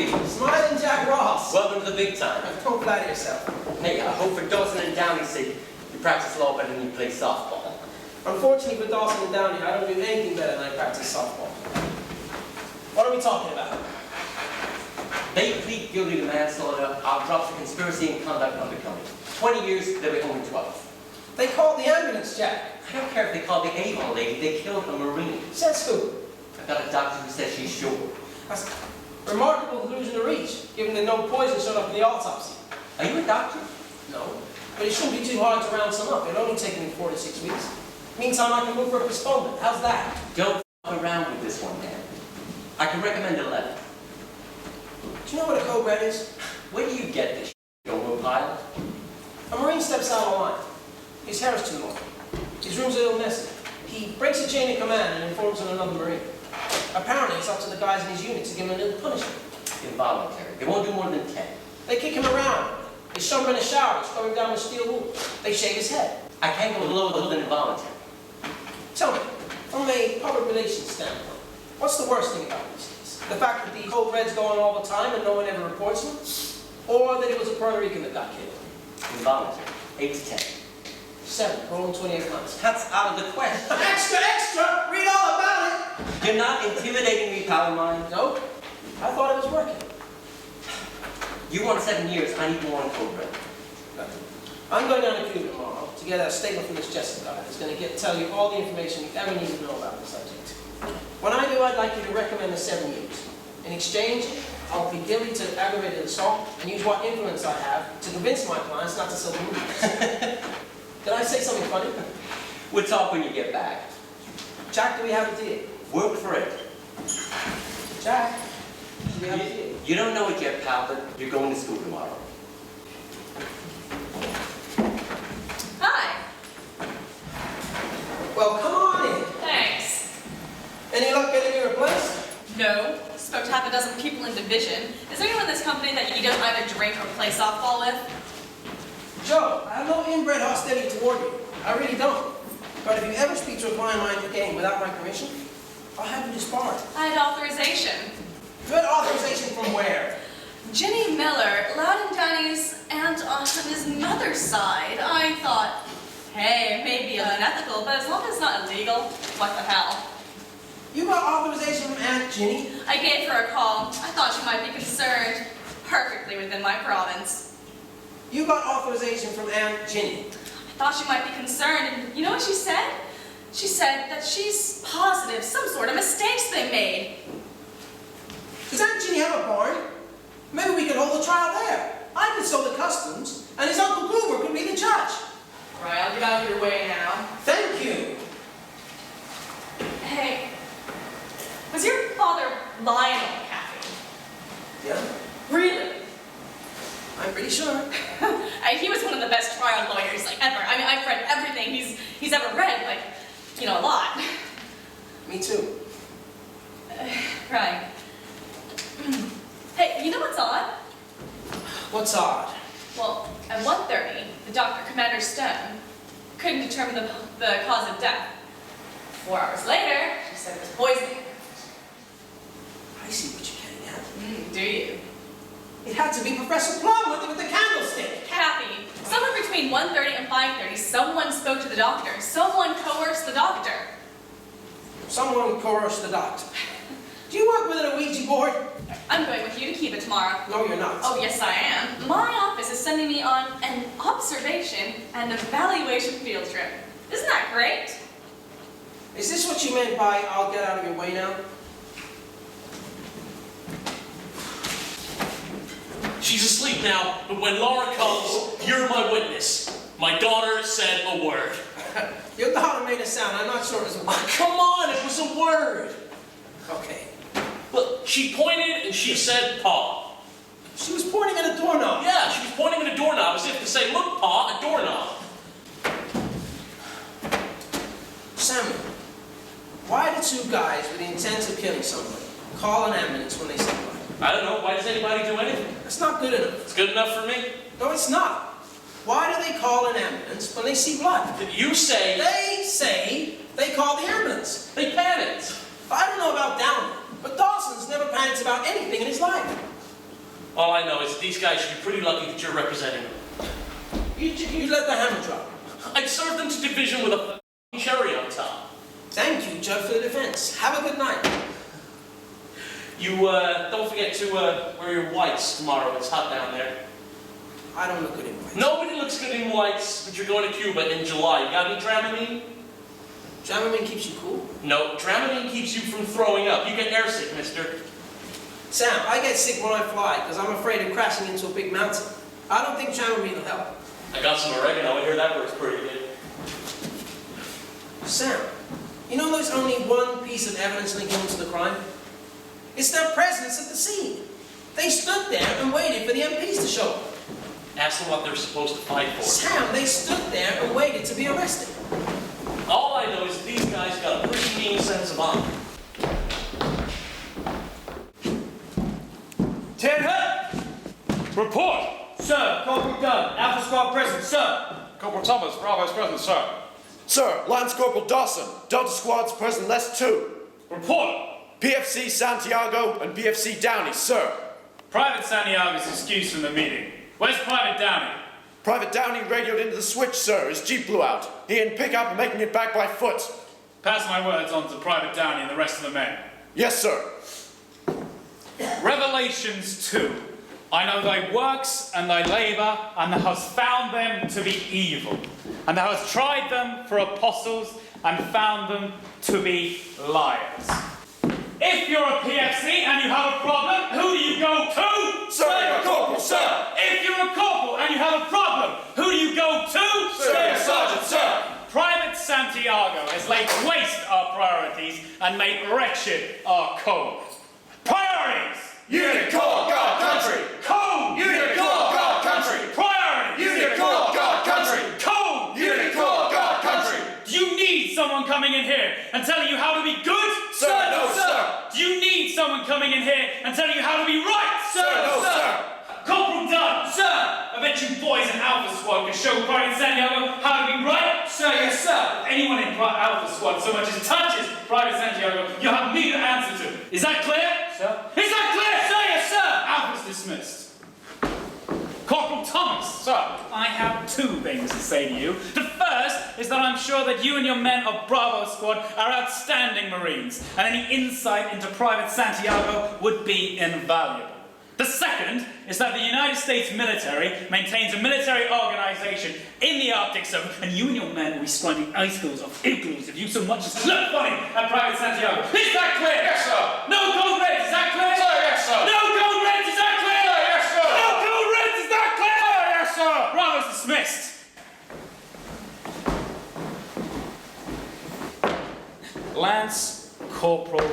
be? Smiling Jack Ross. Welcome to the big time. Don't flatter yourself. Hey, I hope for Dawson and Downey's sake you practice law better than you play softball. Unfortunately for Dawson and Downey, I don't do anything better than I practice softball. What are we talking about? They plead guilty to manslaughter. I'll drop the conspiracy and conduct undercoming. 20 years, they'll be only 12. They called the ambulance, Jack. I don't care if they called the Avon lady. They killed a Marine. Says who? I've got a doctor who says she's sure. That's a remarkable conclusion to reach, given that no poison showed up in the autopsy. Are you a doctor? No, but it shouldn't be too hard to round some up. It'll only take me 4 to 6 weeks. Meantime, I can move for a postponement. How's that? Don't fuck around with this one, man. I can recommend 11. Do you know what a code red is? Where do you get this Joe pilot? A Marine steps out of line. His hair is too long. His room's a little messy. He breaks a chain of command and informs on another Marine. Apparently, it's up to the guys in his unit to give him a little punishment. Involuntary. They won't do more than 10. They kick him around. They shove him in a shower, scrub him down with steel wool. They shave his head. I can't go lower than involuntary. Tell me, from a public relations standpoint, what's the worst thing about these things? The fact that the code reds go on all the time and no one ever reports them? Or that it was a Puerto Rican that got killed? Involuntary. 8 to 10. 7, rolling 28 months. That's out of the question. Extra, extra! Read all about it! You're not intimidating me, pal of mine. Nope. I thought it was working. You want 7 years, I need more on code red. I'm going down to Cuba tomorrow to get a statement from this Jessup guy that's going to tell you all the information you ever need to know about the subject. When I do, I'd like you to recommend the 7 years. In exchange, I'll plead guilty to aggravated assault and use what influence I have to convince my clients not to sell the movies. Did I say something funny? We'll talk when you get back. Jack, do we have a deal? Work for it. Jack, do we have a deal? You don't know it yet, pal, but you're going to school tomorrow. Hi. Well, come on in. Thanks. Any luck getting me replaced? No. Spoke to half a dozen people in division. Is there anyone in this company that you don't either drink or play softball with? Joe, I have no inbred hostility toward you. I really don't. But if you ever speak to a client of mine again without my permission, I'll have you disbarred. I had authorization. Good authorization from where? Ginny Miller, Loudon Downey's aunt on his mother's side. I thought, hey, it may be unethical, but as long as it's not illegal, what the hell? You got authorization from Aunt Ginny? I gave her a call. I thought she might be concerned. Perfectly within my province. You got authorization from Aunt Ginny? I thought she might be concerned, and you know what she said? She said that she's positive some sort of mistakes they made. Does Aunt Ginny have a barn? Maybe we could hold a trial there. I could sell the customs, and his Uncle Gruber could be the judge. Right, I'll get out of your way now. Thank you. Hey, was your father Lionel Caffey? Yeah, Really? I'm pretty sure. He was one of the best trial lawyers like ever. I mean, I've read everything he's ever read, like, you know, a lot. Me too. Right. Hey, you know what's odd? What's odd? Well, at 1:30, the doctor, Commander Stone, couldn't determine the cause of death. 4 hours later, she said it was poisoning. I see what you're getting at. Do you? It had to be Professor Plum with the candlestick. Kathy, somewhere between 1:30 and 5:30, someone spoke to the doctor. Someone coerced the doctor. Someone coerced the doctor. Do you work with an Ouija board? I'm going with you to keep it tomorrow. No, you're not. Oh, yes, I am. My office is sending me on an observation and evaluation field trip. Isn't that great? Is this what you meant by I'll get out of your way now? She's asleep now, but when Laura comes, you're my witness. My daughter said a word. Your daughter made a sound. I'm not sure it was a word. Come on, it was a word. Okay. Look, she pointed and she said, "Pa." She was pointing at a doorknob. Yeah, she was pointing at a doorknob as if to say, "Look, Pa, a doorknob." Salmon, why do two guys with the intent of killing somebody call an ambulance when they see blood? I don't know. Why does anybody do anything? That's not good enough. It's good enough for me. No, it's not. Why do they call an ambulance when they see blood? You say... They say they call the ambulance. They panicked. I don't know about Downey, but Dawson's never panics about anything in his life. All I know is that these guys should be pretty lucky that you're representing them. You let the hammer drop. I'd serve them to division with a f***ing cherry on top. Thank you, Judge, for the defense. Have a good night. You, don't forget to, wear your whites tomorrow. It's hot down there. I don't look good in white. Nobody looks good in whites, but you're going to Cuba in July. You got any Dramamine? Dramamine keeps you cool? No, Dramamine keeps you from throwing up. You get airsick, mister. Sam, I get sick when I fly because I'm afraid of crashing into a big mountain. I don't think Dramamine will help. I got some oregano. I hear that works pretty good. Sam, you know there's only one piece of evidence linking them to the crime? It's their presence at the scene. They stood there and waited for the MPs to show up. Ask them what they're supposed to fight for. Sam, they stood there and waited to be arrested. All I know is that these guys got a pretty mean sense of honor. Ted Hut! Report! Sir, Corporal Dunn, Alpha Squad present, sir! Corporal Thomas, Bravo's present, sir. Sir, Lance Corporal Dawson, Delta Squad's present less 2. Report! PFC Santiago and PFC Downey, sir. Private Santiago's excused from the meeting. Where's Private Downey? Private Downey radioed into the switch, sir. His jeep blew out. He in pickup and making it back by foot. Pass my words on to Private Downey and the rest of the men. Yes, sir. Revelations 2. I know thy works and thy labour, and thou hast found them to be evil. And thou hast tried them for apostles, and found them to be liars. If you're a PFC and you have a problem, who do you go to? Sir, your corporal, sir. If you're a corporal and you have a problem, who do you go to? Sir, your sergeant, sir. Private Santiago has laid waste our priorities and made wretched our code. Priorities! Unit call, God, country. Code! Unit call, God, country. Priorities! Unit call, God, country. Code! Unit call, God, country. Do you need someone coming in here and telling you how to be good? Sir, no, sir. Do you need someone coming in here and telling you how to be right? Sir, no, sir. Corporal Dunn! Sir! I bet you boys in Alpha Squad can show Private Santiago how to be right? Sir, yes, sir. If anyone in Alpha Squad so much as touches Private Santiago, you'll have me to answer to. Is that clear? Sir. Is that clear? Sir, yes, sir. Alpha's dismissed. Corporal Thomas! Sir. I have 2 things to say to you. The first is that I'm sure that you and your men of Bravo Squad are outstanding Marines, and any insight into Private Santiago would be invaluable. The second is that the United States military maintains a military organization in the Arctic Zone, and you and your men will be stranding icicles of igloos if you so much as look funny at Private Santiago. Is that clear? Yes, sir. No code red, is that clear? Sir, yes, sir. No code red, is that clear? Sir, yes, sir. No code red, is that clear? Sir, yes, sir. Bravo's dismissed. Lance Corporal